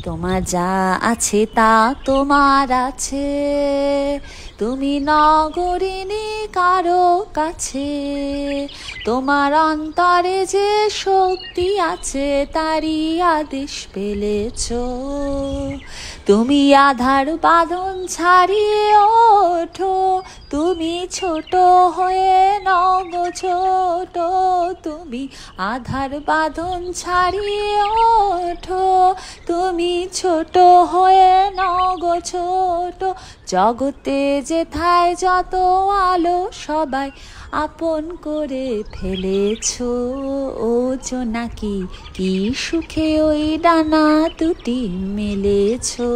তোমার যা আছে তা তোমার আছে, তুমি নগরিনী কারো কাছে। তোমার অন্তরে যে শক্তি আছে তারই আদেশ পেলেছ। তুমি আধার বাঁধন ছাড়িয়ে ওঠো, তুমি ছোট হয়ে নগো ছোট। তুমি আধার বাঁধন ছাড়িয়ে ওঠো, তুমি ছোট হয়ে নগো ছোট। জগতে যেথায় যত আলো সবাই আপন করে ফেলেছো। ও জোনাকি কি সুখে ওই ডানা দুটি মেলেছো।